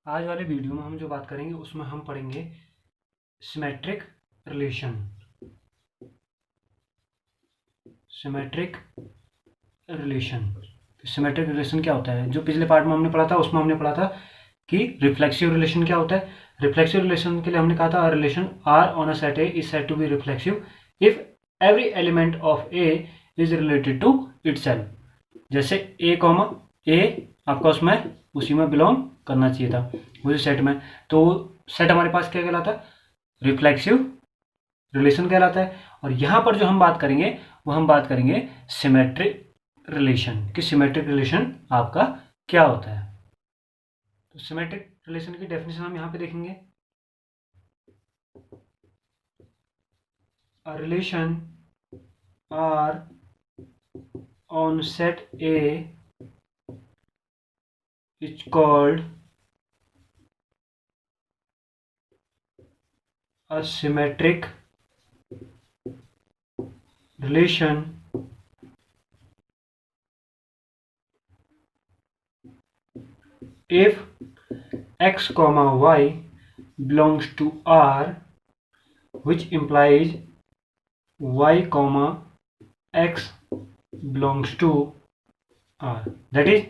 आज वाले वीडियो में हम जो बात करेंगे उसमें हम पढ़ेंगे symmetric relation. Symmetric relation symmetric relation क्या होता है? जो पिछले पार्ट में हमने पढ़ा था उसमें हमने पढ़ा था कि रिफ्लेक्सिव रिलेशन क्या होता है। रिफ्लेक्सिव रिलेशन के लिए हमने कहा था relation R on a set A is said to be reflexive if every element of A is related to itself. जैसे ए कॉमा ए आपका उसमें उसी में बिलोंग करना चाहिए था उसी सेट में, तो सेट हमारे पास क्या कहलाता है? रिफ्लेक्सिव रिलेशन कहलाता है। और यहाँ पर जो हम बात करेंगे वो हम बात करेंगे सिमेट्रिक रिलेशन कि सिमेट्रिक रिलेशन आपका क्या होता है। तो सिमेट्रिक रिलेशन की डेफिनेशन हम यहाँ पे देखेंगे। A relation R on set A is called a symmetric relation if x comma y belongs to R, which implies y comma x belongs to R. That is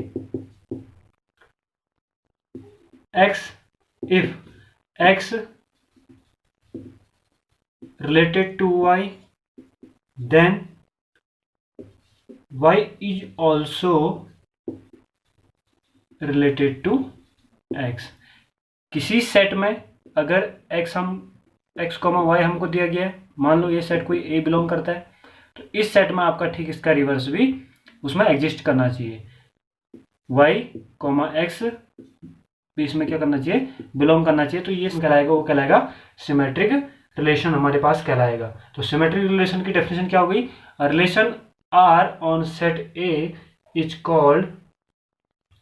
x, if x related to y, then y is also related to x. किसी set में अगर x comma y हमको दिया गया है, मान लो ये set कोई a बिलोंग करता है, तो इस सेट में आपका ठीक इसका रिवर्स भी उसमें एग्जिस्ट करना चाहिए। y कॉमा x भी इसमें क्या करना चाहिए? बिलोंग करना चाहिए। तो ये कहलाएगा, वो कहलाएगा सिमेट्रिक रिलेशन हमारे पास कहलाएगा। तो सिमेट्रिक रिलेशन की डेफिनेशन क्या हो गई? Relation R on set A is called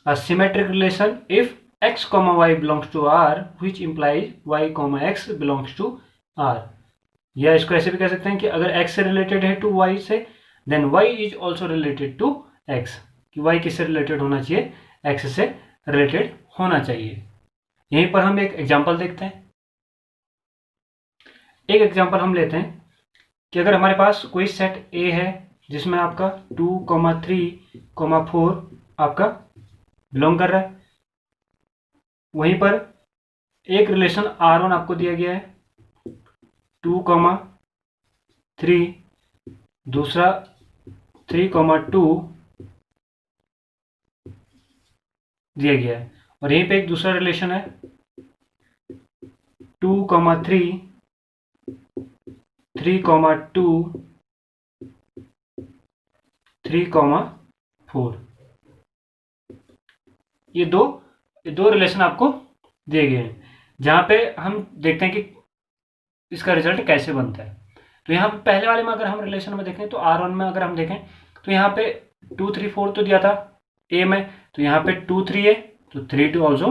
a symmetric relation if x comma y belongs to R, which implies y comma x belongs to R. या इसको ऐसे भी कह सकते हैं कि अगर x से रिलेटेड है टू y से, then y is also related to x, कि y किससे रिलेटेड होना चाहिए? x से रिलेटेड होना चाहिए। यहीं पर हम एक एग्जांपल देखते हैं। एक एग्जांपल हम लेते हैं कि अगर हमारे पास कोई सेट A है जिसमें आपका 2, 3, 4 आपका बिलोंग कर रहा है, वहीं पर एक रिलेशन R1 आपको दिया गया है 2, 3, दूसरा 3, 2 दिया गया है, और यहीं पे एक दूसरा रिलेशन है 2, 3, 3, 2, 3, 4। ये दो रिलेशन आपको दिए गए हैं, जहां पे हम देखते हैं कि इसका रिजल्ट कैसे बनता है। तो यहाँ पे पहले वाले में अगर हम रिलेशन में देखें तो R1 में अगर हम देखें तो यहाँ पे 2, 3, 4 तो दिया था A में, तो यहाँ पे 2, 3 है, तो 3, 2 ऑल्सो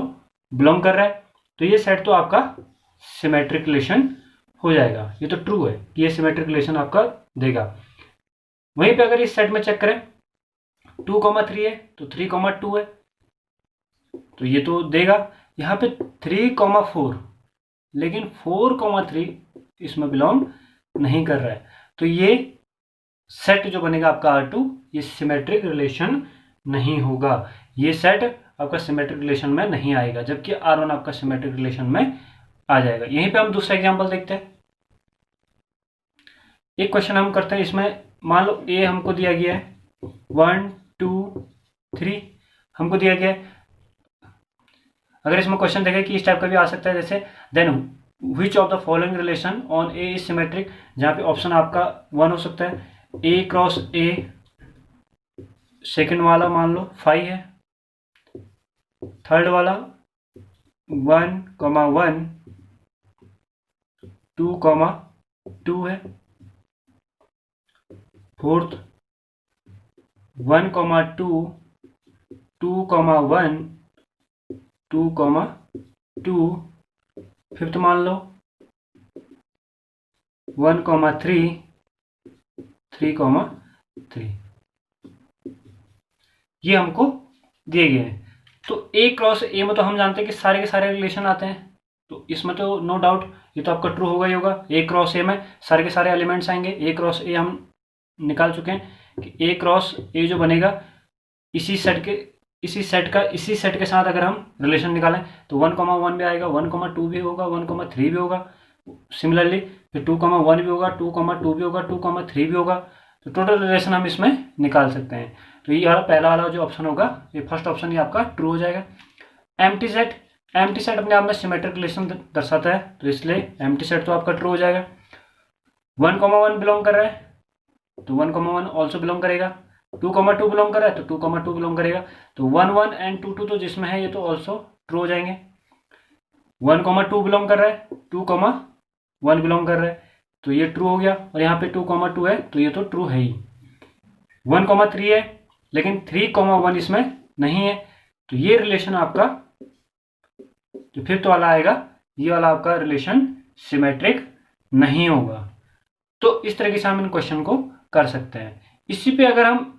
बिलोंग कर रहा है। तो ये सेट तो आपका सिमेट्रिक रिलेशन हो जाएगा। ये तो ट्रू है कि ये सिमेट्रिक रिलेशन आपका देगा। वहीं पे अगर इस सेट में चेक करें 2, 3 है तो 3, 2 है, तो ये तो देगा। यहाँ पे 3, 4, लेकिन 4, 3 इसमें बिलोंग नहीं कर रहा है, तो ये सेट जो बनेगा आपका R2 ये सिमेट्रिक रिलेशन नहीं होगा। ये सेट आपका सिमेट्रिक रिलेशन में नहीं आएगा, जबकि R1 आपका सिमेट्रिक रिलेशन में आ जाएगा। यहीं पे हम दूसरा एग्जांपल देखते हैं। एक क्वेश्चन हम करते हैं, इसमें मान लो A हमको दिया गया है 1, 2, 3 हमको दिया गया है। अगर इसमें क्वेश्चन देखें कि इस टाइप का भी आ सकता है, जैसे then which of the following relation on A is symmetric, जहां पे ऑप्शन आपका 1 हो सकता है A क्रॉस A, सेकंड वाला मान लो 5 है, थर्ड वाला 1, 1, 2, 2 है, फोर्थ 1, 2, 2, 1, 2, 2, फिफ्थ मान लो 1, 3, 3, 3। ये हमको दिए गए हैं। तो ए क्रॉस ए में तो हम जानते हैं कि सारे के सारे रिलेशन आते हैं, तो इसमें तो नो डाउट ये तो आपका ट्रू होगा ही होगा। ए क्रॉस ए में सारे के सारे एलिमेंट्स आएंगे, ए क्रॉस ए हम निकाल चुके हैं कि ए क्रॉस ए जो बनेगा इसी सेट के साथ अगर हम रिलेशन निकालें तो 1,1 भी आएगा, 1,2 भी होगा, 1,3 भी होगा, सिमिलरली फिर 2,1 भी होगा, 2,2 भी होगा, 2,3 भी होगा। तो टोटल रिलेशन हम इसमें निकाल सकते हैं। तो ये वाला पहला वाला जो ऑप्शन होगा, ये फर्स्ट ऑप्शन ये आपका ट्रू हो जाएगा। एम्प्टी सेट अपने आप में सिमेट्रिक रिलेशन दर्शाता है, तो इसलिए एम्प्टी सेट तो आपका ट्रू हो जाएगा। 1,1 बिलोंग कर रहा है तो 1,1 ऑल्सो बिलोंग करेगा, 2,2 बिलोंग कर रहा है तो 2,2 बिलोंग करेगा। तो 1,1 एंड 2,2 तो जिसमें है ये तो ऑल्सो ट्रू हो जाएंगे। 1,2 बिलोंग कर रहा है, 2,1 बिलोंग कर रहा है तो ये ट्रू हो गया, और यहाँ पे 2,2 है तो ये तो ट्रू है ही। 1,3 है लेकिन 3,1 इसमें नहीं है, तो ये रिलेशन आपका जो फिफ्थ वाला आएगा, ये वाला आपका रिलेशन सिमेट्रिक नहीं होगा। तो इस तरीके से हम इन क्वेश्चन को कर सकते हैं। इसी पे अगर हम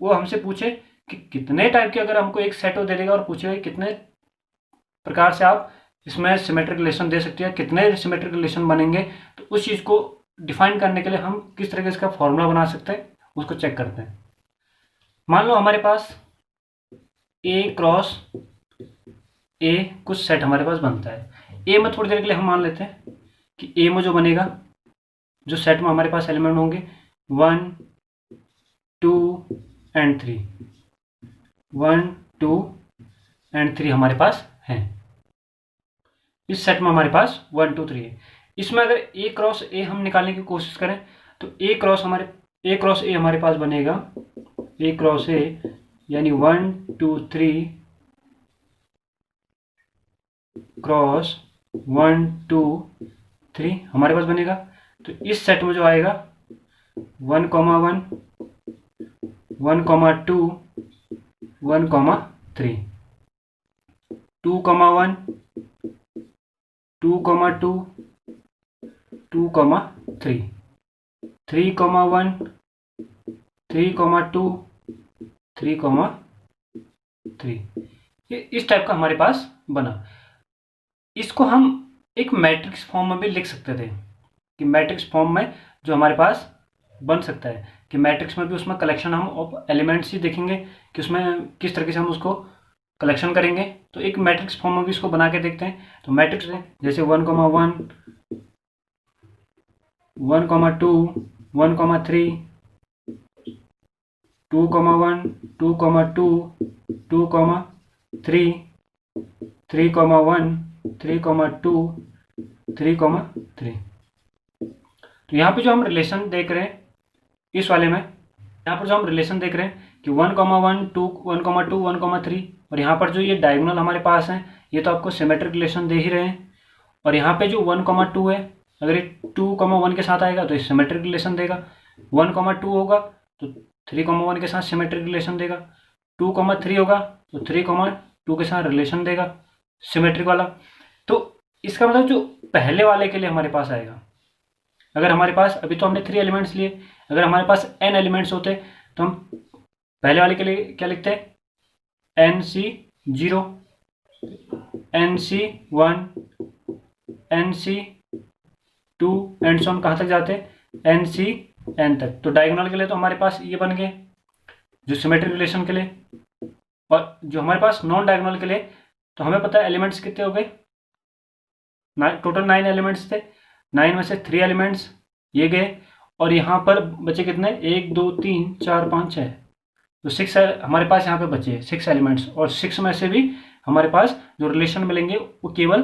वो हमसे पूछे कि कितने टाइप के, अगर हमको एक सेट दे देगा और पूछेगा कितने प्रकार से आप इसमें सिमेट्रिक रिलेशन दे सकते हैं, कितने सिमेट्रिक रिलेशन बनेंगे, तो उस चीज़ को डिफाइन करने के लिए हम किस तरीके से इसका फॉर्मूला बना सकते हैं उसको चेक करते हैं। मान लो हमारे पास ए क्रॉस ए कुछ सेट हमारे पास बनता है। ए में थोड़ी देर के लिए हम मान लेते हैं कि ए में जो बनेगा, जो सेट में हमारे पास एलिमेंट होंगे 1, 2 एंड 3, 1, 2 एंड 3 हमारे पास हैं। इस सेट में हमारे पास 1, 2, 3 है। इसमें अगर ए क्रॉस ए हम निकालने की कोशिश करें तो ए क्रॉस ए हमारे पास बनेगा, ए क्रॉस ए यानी 1, 2, 3 क्रॉस 1, 2, 3 हमारे पास बनेगा। तो इस सेट में जो आएगा 1,1, 1,2, 1,3, 2,1, 2,2, 2,3, 3,1, 3,2, 3,3, ये इस टाइप का हमारे पास बना। इसको हम एक मैट्रिक्स फॉर्म में भी लिख सकते थे कि मैट्रिक्स फॉर्म में जो हमारे पास बन सकता है कि मैट्रिक्स में भी उसमें कलेक्शन हम ऑफ एलिमेंट्स ही देखेंगे कि उसमें किस तरीके से हम उसको कलेक्शन करेंगे। तो एक मैट्रिक्स फॉर्म में भी इसको बना के देखते हैं। तो मैट्रिक्स जैसे 1,1, 1,2, 1,3, 2,1, 2,2, 2,3, 3,1, 3,2, 3,3। तो यहाँ पे जो हम रिलेशन देख रहे हैं इस वाले में, यहाँ पर जो हम रिलेशन देख रहे हैं कि 1,1, 2, 1,2, 1,3, और यहाँ पर जो ये डायगोनल हमारे पास हैं ये तो आपको सिमेट्रिक रिलेशन दे ही रहे हैं। और यहाँ पे जो 1,2 है, अगर ये 2,1 के साथ आएगा तो ये सिमेट्रिक रिलेशन देगा। 1,2 होगा तो 3,1 के साथ सिमेट्रिक रिलेशन देगा। 2,3 होगा तो 3,2 के साथ रिलेशन देगा सिमेट्रिक वाला। तो इसका मतलब जो पहले वाले के लिए हमारे पास आएगा, अगर हमारे पास अभी तो हमने 3 एलिमेंट्स लिए, अगर हमारे पास n एलिमेंट्स होते तो हम पहले वाले के लिए क्या लिखते हैं, NC0, NC1, NC2 and so on, कहाँ तक जाते हैं NCn तक। तो डायगोनल के लिए तो हमारे पास ये बन गए जो सिमेट्रिक रिलेशन के लिए, और जो हमारे पास नॉन डायगोनल के लिए तो हमें पता है एलिमेंट्स कितने हो गए, टोटल 9 एलिमेंट्स थे। 9 में से 3 एलिमेंट्स ये गए, और यहाँ पर बचे कितने, 1, 2, 3, 4, 5, 6, तो 6 हमारे पास यहाँ पे बचे 6 एलिमेंट्स। और 6 में से भी हमारे पास जो रिलेशन मिलेंगे वो केवल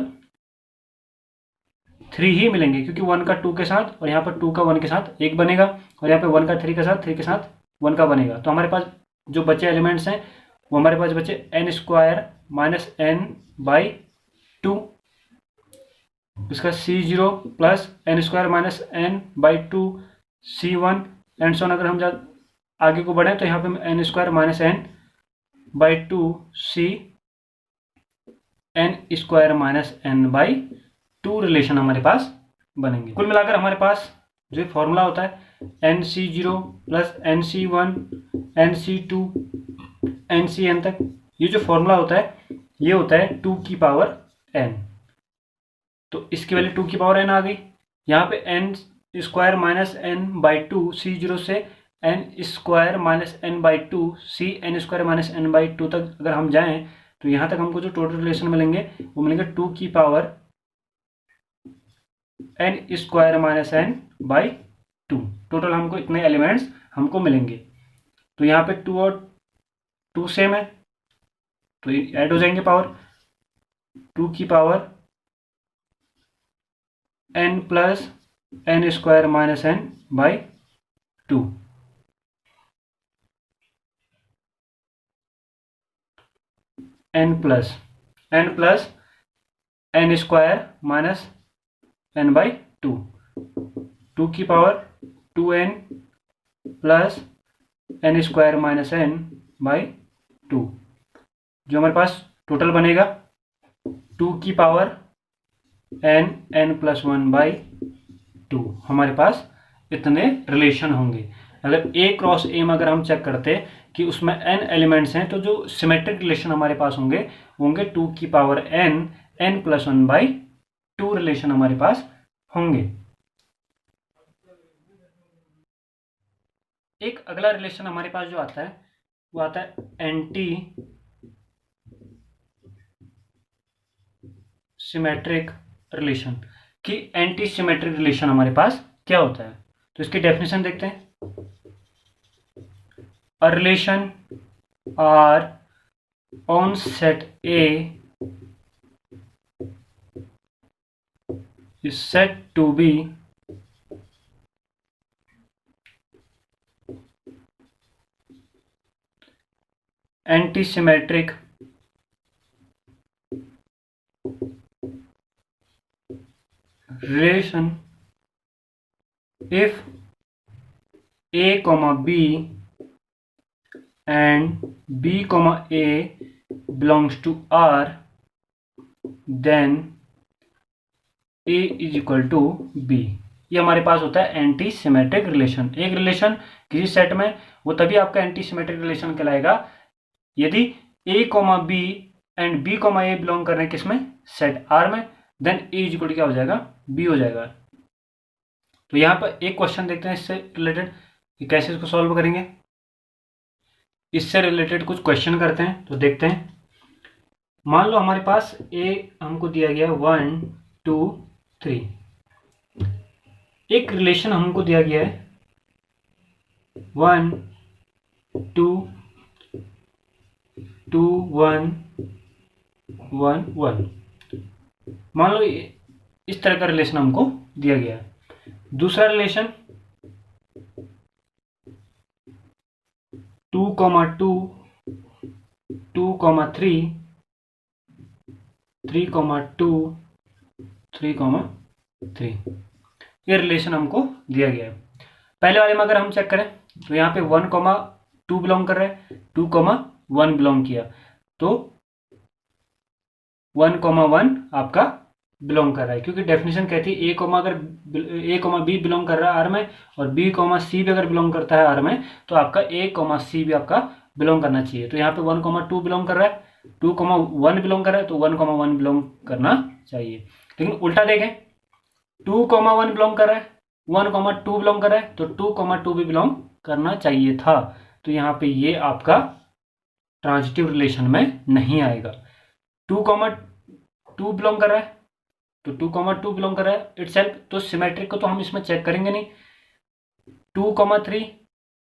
3 ही मिलेंगे, क्योंकि 1 का 2 के साथ और यहाँ पर 2 का 1 के साथ 1 बनेगा, और यहाँ पे 1 का 3 के साथ 3 के साथ 1 का बनेगा। तो हमारे पास जो बचे एलिमेंट्स हैं वो हमारे पास बचे n² - n/2, इसका C0 plus n² - n/2, C1 and so on. अगर हम आगे को बढ़ें तो यहाँ पे n² - n/2, C n² - n/2 relation हमारे पास बनेंगे। कुल मिलाकर हमारे पास जो फॉर्मूला होता है NC0 plus NC1, NC2, NCn तक, ये जो फॉर्मूला होता है ये होता है 2 की पावर n। तो इसकी वैल्यू 2 की पावर n आ गई। यहाँ पे n square minus n by two C0 से n square minus n by two C n square minus n by two तक अगर हम जाएं तो यहाँ तक हमको जो टोटल रिलेशन मिलेंगे वो मिलेंगे 2 की power n square minus n by to. Total हमको इतने एलिमेंट्स हमको मिलेंगे। तो यहाँ पे 2 और 2 सेम है तो ये ऐड हो जाएंगे पावर 2 की power n plus n square minus n by to. n plus n square minus n by to. 2 की power 2n plus n square minus n by to. जो हमारे पास टोटल बनेगा 2 की power n plus one by two. हमारे पास इतने relation होंगे। अगर a cross a में अगर हम चेक करते कि उसमें n एलिमेंट्स हैं तो जो सिमेट्रिक रिलेशन हमारे पास होंगे 2 की power n plus one by two relation हमारे पास होंगे। एक अगला रिलेशन हमारे पास जो आता है वो आता है एंटी सिमेट्रिक रिलेशन। कि एंटी सिमेट्रिक रिलेशन हमारे पास क्या होता है तो इसकी डेफिनेशन देखते हैं। A relation R on set A is said to be antisymmetric relation if A, B and B, A belongs to R, then A is equal to B। ये हमारे पास होता है एंटी सिमेट्रिक रिलेशन। एक relation किसी set में वो तभी आपका एंटी सिमेट्रिक रिलेशन कहलाएगा यदि A, B and B, A belong कर रहे हैं किसमें, सेट R में, then A is equal to क्या हो जाएगा, B हो जाएगा। तो यहाँ पर एक क्वेश्चन देखते हैं इससे रिलेटेड कि कैसे इसको सॉल्व करेंगे। इससे रिलेटेड कुछ क्वेश्चन करते हैं तो देखते हैं। मान लो हमारे पास A हमको दिया गया 1 2 3। एक रिलेशन हमको दिया गया है 1 2 2 1 1 1। मान लो इस तरह का रिलेशन हमको दिया गया है। दूसरा रिलेशन 2 2 2 3 3 2 3 3। ये रिलेशन हमको दिया गया है। पहले वाले में अगर हम चेक करें तो यहाँ पे 1 2 बिलोंग कर रहा है, 2 1 बिलोंग किया तो 1 1 आपका बिलोंग कर रहा है, क्योंकि डेफिनेशन कहती है अगर A, B बिलोंग कर रहा है R में और B, C भी अगर बिलोंग करता है R में तो आपका A, C भी आपका बिलोंग करना चाहिए। तो यहाँ पे 1 2 बिलोंग कर रहा है, 2 1 बिलोंग कर रहा है तो 1 1 बिलोंग करना चाहिए। लेकिन उल्टा देखें 2 1 बिलोंग कर रहा है, 1 2 बिलोंग कर रहा है तो 2 2 भी बिलोंग करना चाहिए था। तो यहाँ पे ये आपका ट्रांजिटिव रिलेशन में नहीं आएगा। 2 2 बिलोंग कर रहा है तो 2 2 बिलोंग कर रहा है इटसेल्फ, तो सिमेट्रिक को तो हम इसमें चेक करेंगे नहीं। 2 3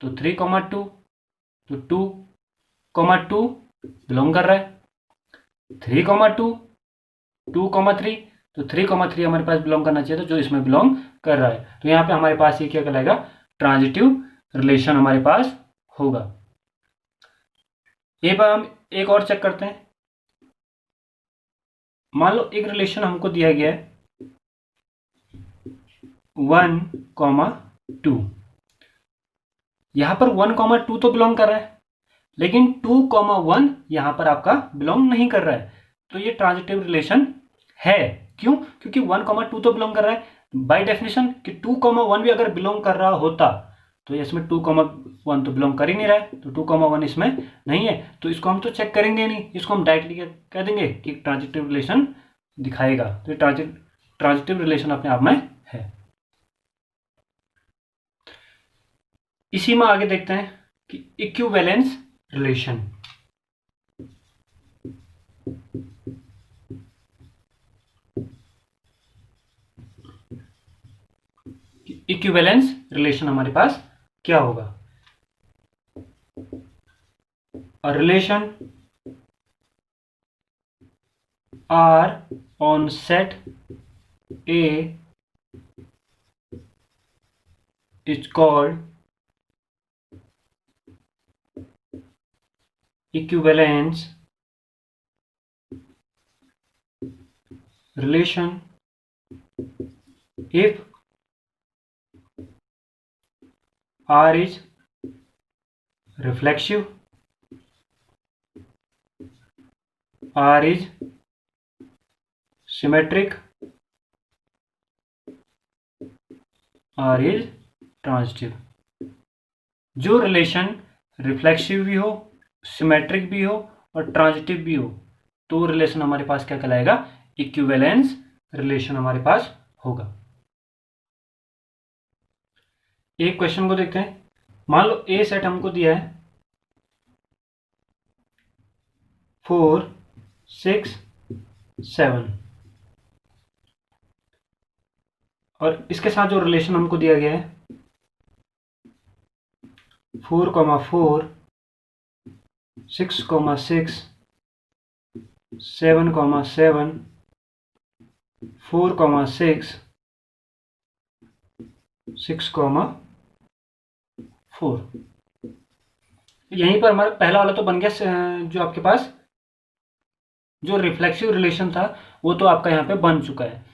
तो 3 2 तो 2 2 बिलोंग कर रहा है। 3 2 2 3 तो 3 3 हमारे पास बिलोंग करना चाहिए, तो जो इसमें बिलोंग कर रहा है। तो यहाँ पे हमारे पास ये क्या कहलाएगा, ट्रांजिटिव रिलेशन हमारे पास होगा। एक बार हम एक और चेक करते हैं। मान लो एक रिलेशन हमको दिया गया है 1 2। यहां पर 1 2 तो बिलोंग कर रहा है लेकिन 2 1 यहां पर आपका बिलोंग नहीं कर रहा है, तो ये ट्रांजिटिव रिलेशन है। क्यों? क्योंकि 1 2 तो बिलोंग कर रहा है। बाय डेफिनेशन कि 2 1 भी अगर बिलोंग कर रहा होता तो इसमें 2,1 तो बिलोंग कर ही नहीं रहा है, तो 2,1 इसमें नहीं है, तो इसको हम तो चेक करेंगे नहीं, इसको हम डायरेक्टली कह देंगे कि ट्रांजिटिव रिलेशन दिखाएगा। तो ट्रांजिटिव रिलेशन अपने आप में है। इसी में आगे देखते हैं कि इक्विवेलेंस रिलेशन। इक्विवेलेंस रिलेशन हमारे पास क्या होगा? A relation R on set A is called equivalence relation if R is reflexive, R is symmetric, R is transitive. जो रिलेशन रिफ्लेक्सिव भी हो, सिमेट्रिक भी हो और ट्रांजिटिव भी हो, तो रिलेशन हमारे पास क्या कहलाएगा? इक्विवेलेंस रिलेशन हमारे पास होगा। एक क्वेश्चन को देखते हैं। मान लो ए सेट हमको दिया है 4, 6, 7 और इसके साथ जो रिलेशन हमको दिया गया है 4,4, 6,6, 7,7, 4,6, 6,4। यहीं पर हमारा पहला वाला तो बन गया, जो आपके पास जो रिफ्लेक्सिव रिलेशन था वो तो आपका यहाँ पे बन चुका है।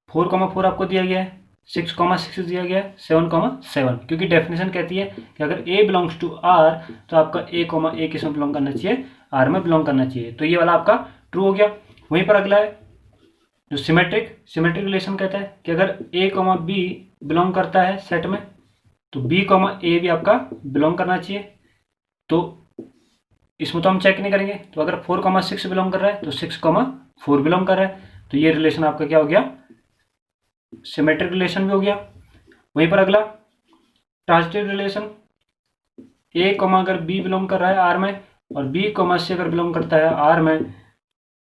4,4 आपको दिया गया है, 6,6 दिया गया है, 7,7, क्योंकि डेफिनेशन कहती है कि अगर A बिलोंग्स टू R तो आपका A किस में बिलोंग करना चाहिए? R में बिलोंग करना चाहिए। तो ये वाला आपका ट्रू हो गया। वहीं पर अगला है जो सिमेट्रिक रिलेशन कहता है कि अगर A, B बिलोंग करता है सेट में तो B, A भी आपका बिलोंग करना चाहिए। तो इसमें तो हम चेक नहीं करेंगे, तो अगर 4,6 बिलोंग कर रहा है तो 6,4 बिलोंग कर रहा है, तो ये रिलेशन आपका क्या हो गया? सिमेट्रिक रिलेशन भी हो गया। वहीं पर अगला ट्रांजिटिव रिलेशन, A, अगर B बिलोंग कर रहा है R में और B, C अगर बिलोंग करता है R में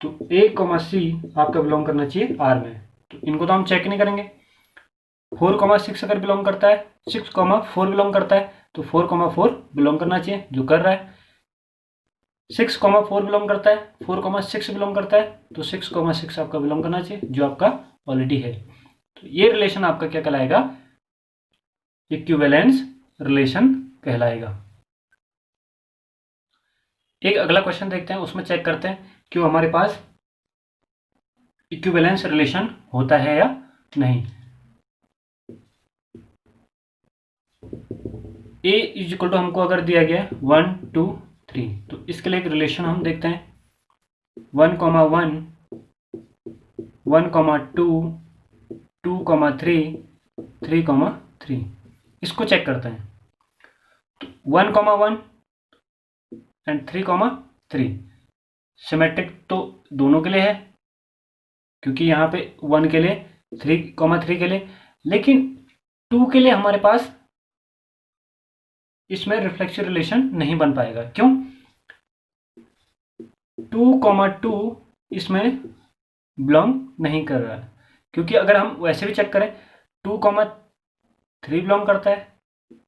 तो A, C आपका बिलोंग करना चाहिए R में, तो इनको तो हम चेक नहीं करेंगे। 4,6 अगर बिलोंग करता है, 6,4 बिलोंग करता है तो 4,4 बिलोंग करना चाहिए, जो कर रहा है। 6,4 बिलोंग करता है, 4,6 बिलोंग करता है तो 6,6 आपका बिलोंग करना चाहिए, जो आपका ऑलरेडी है। तो ये रिलेशन आपका क्या कहलाएगा? इक्विवेलेंस रिलेशन कहलाएगा। एक अगला क्वेश्चन देखते हैं, उसमें चेक करते हैं कि हमारे पास इक्विवेलेंस रिलेशन होता है या नहीं। A इज इक्वल टू हमको अगर दिया गया है 1, 2, 3, तो इसके लिए एक रिलेशन हम देखते हैं 1,1, 1,2, 2,3, 3,3। इसको चेक करते हैं। तो 1,1 एंड 3,3 सिमेट्रिक तो दोनों के लिए है, क्योंकि यहाँ पे 1 के लिए, 3,3 के लिए, लेकिन 2 के लिए हमारे पास इसमें रिफ्लेक्सिव रिलेशन नहीं बन पाएगा। क्यों? 2,2 इसमें बिलोंग नहीं कर रहा है, क्योंकि अगर हम वैसे भी चेक करें 2,3 बिलोंग करता है,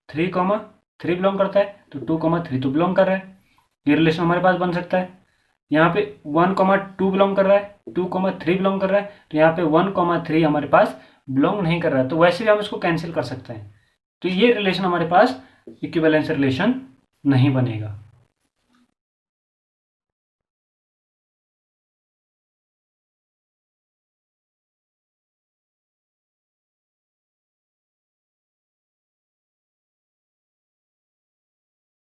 3,3 बिलोंग करता है तो 2,3 तो बिलोंग कर रहा है, ये रिलेशन हमारे पास बन सकता है। यहाँ पे 1,2 बिलोंग कर रहा है, 2,3 बिलोंग कर रहा है, तो यहाँ पे 1,3 हमारे पास बिलोंग नहीं कर रहा है, तो वैसे भी हम इसको कैंसिल कर सकते हैं। तो ये रिलेशन हमारे पास इक्विवेलेंस रिलेशन नहीं बनेगा।